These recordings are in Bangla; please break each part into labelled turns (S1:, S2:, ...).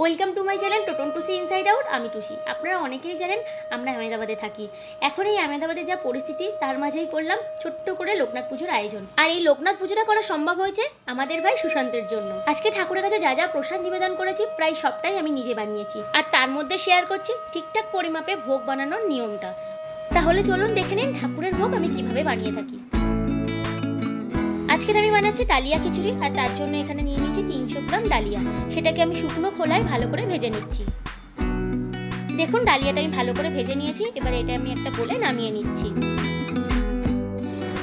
S1: Welcome to my channel Toton Tusi inside out. আমি টুসি। আপনারা অনেকেই জানেন আমরা আহমেদাবাদে থাকি। এখন এই আহমেদাবাদে যা পরিস্থিতি তার মাঝেই করলাম ছোট্ট করে লোকনাথ পুজোর আয়োজন। আর এই লোকনাথ পুজোটা করা সম্ভব হয়েছে আমাদের ভাই সুশান্তের জন্য। আজকে ঠাকুরের কাছে যা যা প্রসাদ নিবেদন করেছি প্রায় সবটাই আমি নিজে বানিয়েছি, আর তার মধ্যে শেয়ার করছি ঠিকঠাক পরিমাপে ভোগ বানানোর নিয়মটা। তাহলে চলুন দেখে নিন ঠাকুরের ভোগ আমি কিভাবে বানিয়ে থাকি। আজকে আমি বানাচ্ছি ডালিয়া খিচুড়ি, আর তার জন্য এখানে নিয়ে নিয়েছি 300 গ্রাম ডালিয়া। সেটাকে আমি শুকনো খোলায় ভালো করে ভেজে নিচ্ছি। দেখুন ডালিয়াটা আমি ভালো করে ভেজে নিয়েছি। এবার এটা আমি একটা বলে নামিয়ে নিচ্ছি।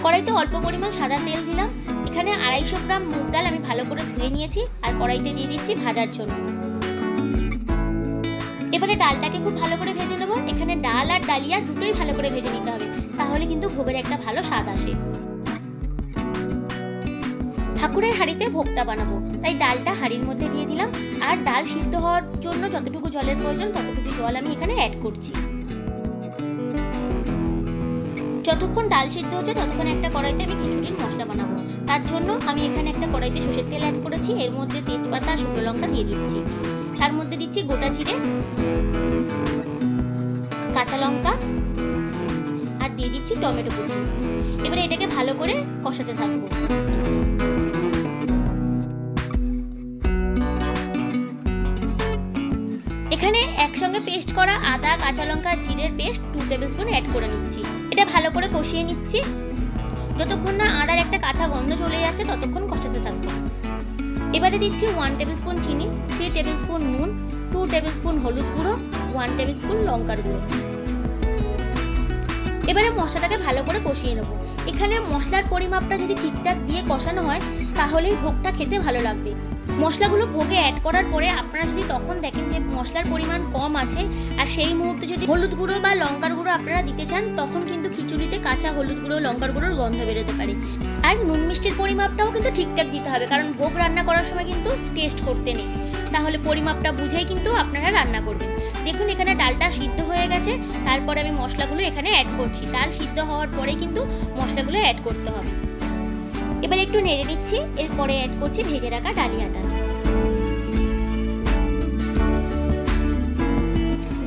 S1: কড়াইতে অল্প পরিমাণ সাদা তেল দিলাম। এখানে 250 গ্রাম মুগ ডাল আমি ভালো করে ধুয়ে নিয়েছি, আর কড়াইতে দিয়ে দিচ্ছি ভাজার জন্য। এবারে ডালটাকে খুব ভালো করে ভেজে নেব। এখানে ডাল আর ডালিয়া দুটোই ভালো করে ভেজে নিতে হবে, তাহলে কিন্তু ভোগের একটা ভালো স্বাদ আসে। ঠাকুরের হাঁড়িতে ভোগটা বানাবো, তাই ডালটা হাঁড়ির মধ্যে দিয়ে দিলাম। আর ডাল সিদ্ধ হওয়ার জন্য যতটুকু জলের প্রয়োজন ততটুকু জল আমি এখানে অ্যাড করছি। যতক্ষণ ডাল সিদ্ধ হচ্ছে ততক্ষণ একটা কড়াইতে আমি খিচুড়ির মশলা বানাবো। তার জন্য আমি এখানে একটা কড়াইতে সরষের তেল অ্যাড করেছি। এর মধ্যে তেজপাতা আর শুকনো লঙ্কা দিয়ে দিচ্ছি। তার মধ্যে দিচ্ছি গোটা জিরে, কাঁচা লঙ্কা, আর দিয়ে দিচ্ছি টমেটো কুচি। এবারে এটাকে ভালো করে কষাতে থাকবো। এখানে একসঙ্গে পেস্ট করা আদা, কাঁচা লঙ্কা, জিরের পেস্ট 2 টেবিল স্পুন অ্যাড করে নিচ্ছি। এটা ভালো করে কষিয়ে নিচ্ছি। যতক্ষণ না আদার একটা কাঁচা গন্ধ চলে যাচ্ছে ততক্ষণ কষাতে থাকবো। এবারে দিচ্ছি 1 টেবিল স্পুন চিনি, 3 টেবিল স্পুন নুন, 2 টেবিল স্পুন হলুদ গুঁড়ো, 1 টেবিল স্পুন লঙ্কার গুঁড়ো। এবারে মশলাটাকে ভালো করে কষিয়ে নেবো। এখানে মশলার পরিমাপটা যদি ঠিকঠাক দিয়ে কষানো হয় তাহলেই ভোগটা খেতে ভালো লাগবে। মশলাগুলো ভোগে অ্যাড করার পরে আপনারা যদি তখন দেখেন যে মশলার পরিমাণ কম আছে, আর সেই মুহূর্তে যদি হলুদ গুঁড়ো বা লঙ্কার গুঁড়ো আপনারা দিতে চান, তখন কিন্তু খিচুড়িতে কাঁচা হলুদ গুঁড়ো, লঙ্কার গুঁড়োর গন্ধ বেরোতে পারে। আর নুন মিষ্টির পরিমাপটাও কিন্তু ঠিকঠাক দিতে হবে, কারণ ভোগ রান্না করার সময় কিন্তু টেস্ট করতে নেই। তাহলে পরিমাপটা বুঝেই কিন্তু আপনারা রান্না করবেন। দেখুন এখানে ডালটা সিদ্ধ হয়ে গেছে। তারপরে আমি মশলাগুলো এখানে অ্যাড করছি। ডাল সিদ্ধ হওয়ার পরে কিন্তু মশলাগুলো অ্যাড করতে হবে। এবার একটু নেড়ে নিচ্ছি। এরপরে অ্যাড করছি ভেজে রাখা ডালিয়াটা।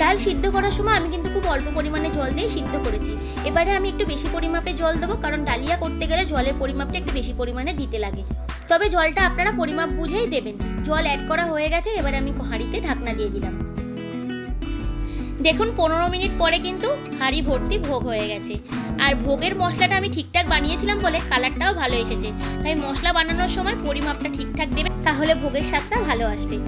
S1: ডাল সিদ্ধ করার সময় আমি কিন্তু খুব অল্প পরিমাণে জল দিয়ে সিদ্ধ করেছি। এবারে আমি একটু বেশি পরিমাপে জল দেবো, কারণ ডালিয়া করতে গেলে জলের পরিমাপটা একটু বেশি পরিমাণে দিতে লাগে। তবে জলটা আপনারা পরিমাপ বুঝেই দেবেন। জল অ্যাড করা হয়ে গেছে। এবারে আমি হাঁড়িতে ঢাকনা দিয়ে দিলাম। দেখুন 15 মিনিট পরে কিন্তু হাঁড়ি ভর্তি ভোগ হয়ে গেছে। আর ভোগের মশলাটা আমি ঠিকঠাক বানিয়েছিলাম বলে কালারটাও ভালো এসেছে। তাই মশলা বানানোর সময় পরিমাপটা ঠিকঠাক দেবেন, তাহলে ভোগের স্বাদটা ভালো আসবে।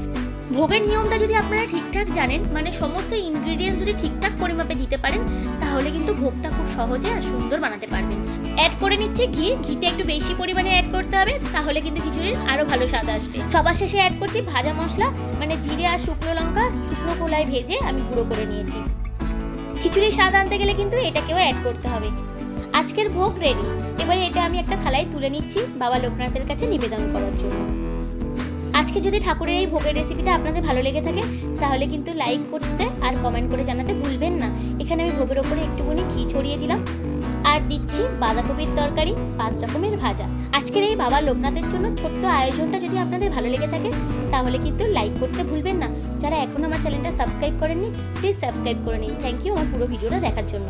S1: ভোগের নিয়মটা যদি আপনারা ঠিকঠাক জানেন, মানে সমস্ত ইনগ্রিডিয়েন্টস যদি ঠিকঠাক পরিমাপে দিতে পারেন, তাহলে কিন্তু ভোগটা খুব সহজে আর সুন্দর বানাতে পারবেন। অ্যাড করে নিচ্ছি ঘি। ঘিটা একটু বেশি পরিমাণে অ্যাড করতে হবে, তাহলে কিন্তু খিচুড়ির আরো ভালো স্বাদ আসবে। সবার শেষে অ্যাড করছি ভাজা মশলা, মানে জিরে আর শুকনো লঙ্কা শুকনো খোলায় ভেজে আমি গুঁড়ো করে নিয়েছি। খিচুড়ির স্বাদ আনতে গেলে কিন্তু এটাকেও অ্যাড করতে হবে। আজকের ভোগ রেডি। এবারে এটা আমি একটা থালায় তুলে নিচ্ছি বাবা লোকনাথের কাছে নিবেদন করার জন্য। আজকে যদি ঠাকুরের এই ভোগের রেসিপিটা আপনাদের ভালো লেগে থাকে, তাহলে কিন্তু লাইক করতে আর কমেন্ট করে জানাতে ভুলবেন না। এখানে আমি ভোগের ওপরে একটুখানি ঘি ছড়িয়ে দিলাম, আর দিচ্ছি বাঁধাকপির তরকারি, 5 রকমের ভাজা। আজকের এই বাবা লোকনাথের জন্য ছোট্ট আয়োজনটা যদি আপনাদের ভালো লেগে থাকে, তাহলে কিন্তু লাইক করতে ভুলবেন না। যারা এখনো আমার চ্যানেলটা সাবস্ক্রাইব করেননি, প্লিজ সাবস্ক্রাইব করে নিন। থ্যাংক ইউ আমার পুরো ভিডিওটা দেখার জন্য।